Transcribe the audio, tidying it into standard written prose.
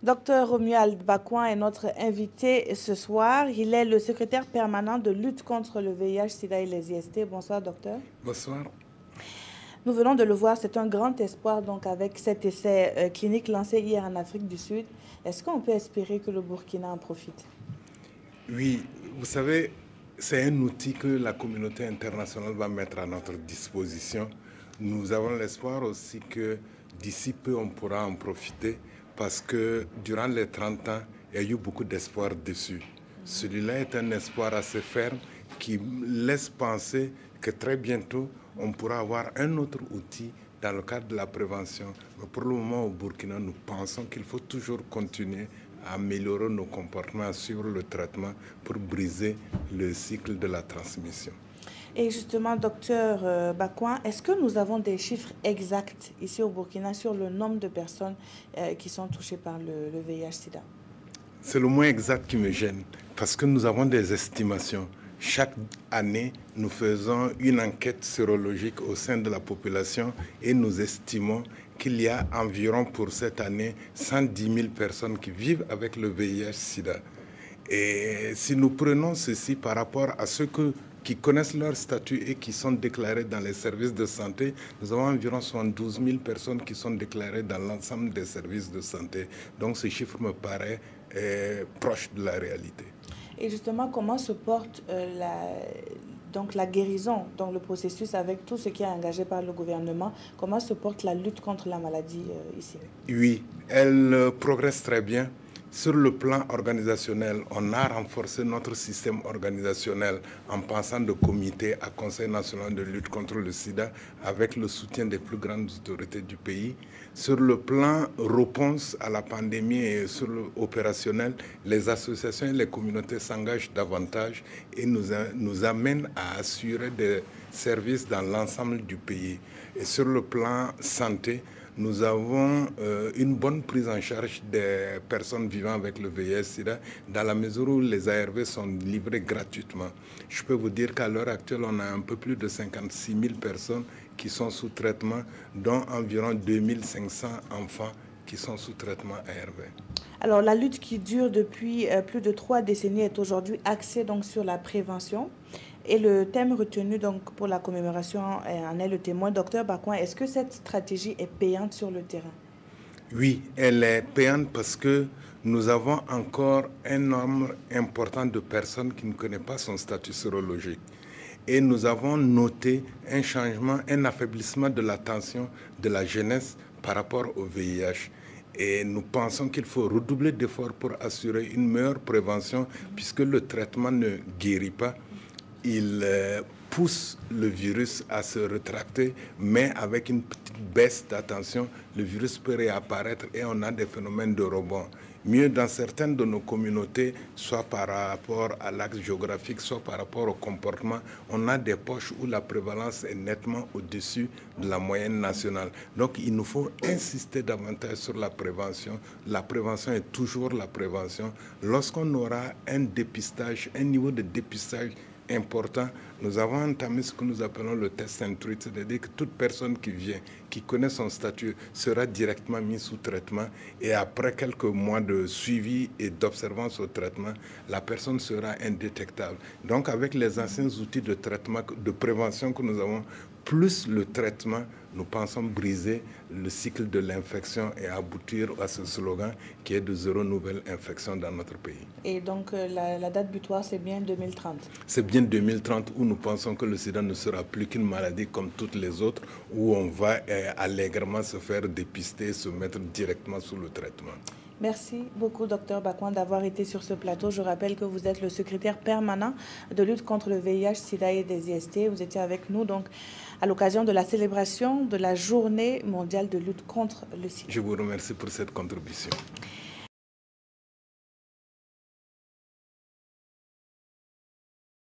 Docteur Romuald Bakouan est notre invité ce soir. Il est le secrétaire permanent de lutte contre le VIH, SIDA et les IST. Bonsoir, docteur. Bonsoir. Nous venons de le voir, c'est un grand espoir donc avec cet essai clinique lancé hier en Afrique du Sud. Est-ce qu'on peut espérer que le Burkina en profite? Oui, vous savez, c'est un outil que la communauté internationale va mettre à notre disposition. Nous avons l'espoir aussi que d'ici peu, on pourra en profiter parce que durant les 30 ans, il y a eu beaucoup d'espoir dessus. Celui-là est un espoir assez ferme qui laisse penser que très bientôt, on pourra avoir un autre outil dans le cadre de la prévention. Mais pour le moment, au Burkina, nous pensons qu'il faut toujours continuer à améliorer nos comportements, à suivre le traitement pour briser le cycle de la transmission. Et justement, docteur Bakouan, est-ce que nous avons des chiffres exacts ici au Burkina sur le nombre de personnes qui sont touchées par le VIH-Sida? C'est le moins exact qui me gêne parce que nous avons des estimations. Chaque année, nous faisons une enquête sérologique au sein de la population et nous estimons qu'il y a environ pour cette année 110 000 personnes qui vivent avec le VIH-Sida. Et si nous prenons ceci par rapport à ceux qui connaissent leur statut et qui sont déclarés dans les services de santé, nous avons environ 72 000 personnes qui sont déclarées dans l'ensemble des services de santé. Donc ce chiffre me paraît proche de la réalité. Et justement, comment se porte la guérison, donc le processus avec tout ce qui est engagé par le gouvernement, comment se porte la lutte contre la maladie ici? Oui, elle progresse très bien. Sur le plan organisationnel, on a renforcé notre système organisationnel en passant de comité à Conseil national de lutte contre le sida avec le soutien des plus grandes autorités du pays. Sur le plan réponse à la pandémie et sur l'opérationnel, les associations et les communautés s'engagent davantage et nous amènent à assurer des services dans l'ensemble du pays. Et sur le plan santé, nous avons une bonne prise en charge des personnes vivant avec le VIH-Sida dans la mesure où les ARV sont livrés gratuitement. Je peux vous dire qu'à l'heure actuelle, on a un peu plus de 56 000 personnes qui sont sous traitement, dont environ 2500 enfants qui sont sous traitement ARV. Alors, la lutte qui dure depuis plus de 3 décennies est aujourd'hui axée donc sur la prévention. Et le thème retenu donc pour la commémoration en est le témoin. Docteur Bakouan, est-ce que cette stratégie est payante sur le terrain? Oui, elle est payante parce que nous avons encore un nombre important de personnes qui ne connaissent pas son statut sérologique. Et nous avons noté un changement, un affaiblissement de l'attention de la jeunesse par rapport au VIH. Et nous pensons qu'il faut redoubler d'efforts pour assurer une meilleure prévention puisque le traitement ne guérit pas. Il pousse le virus à se rétracter, mais avec une petite baisse d'attention, le virus peut réapparaître et on a des phénomènes de rebond. Mieux dans certaines de nos communautés, soit par rapport à l'axe géographique, soit par rapport au comportement, on a des poches où la prévalence est nettement au-dessus de la moyenne nationale. Donc il nous faut insister davantage sur la prévention. La prévention est toujours la prévention. Lorsqu'on aura un dépistage, un niveau de dépistage important, nous avons entamé ce que nous appelons le test intruit, c'est-à-dire que toute personne qui vient, qui connaît son statut, sera directement mise sous traitement et après quelques mois de suivi et d'observance au traitement, la personne sera indétectable. Donc avec les anciens outils de traitement, de prévention que nous avons, plus le traitement, nous pensons briser le cycle de l'infection et aboutir à ce slogan qui est de zéro nouvelle infection dans notre pays. Et donc la date butoir, c'est bien 2030? C'est bien 2030 où nous pensons que le sida ne sera plus qu'une maladie comme toutes les autres, où on va allègrement se faire dépister, se mettre directement sous le traitement. Merci beaucoup, docteur Bakouan, d'avoir été sur ce plateau. Je rappelle que vous êtes le secrétaire permanent de lutte contre le VIH, SIDA et des IST. Vous étiez avec nous donc à l'occasion de la célébration de la Journée mondiale de lutte contre le sida. Je vous remercie pour cette contribution.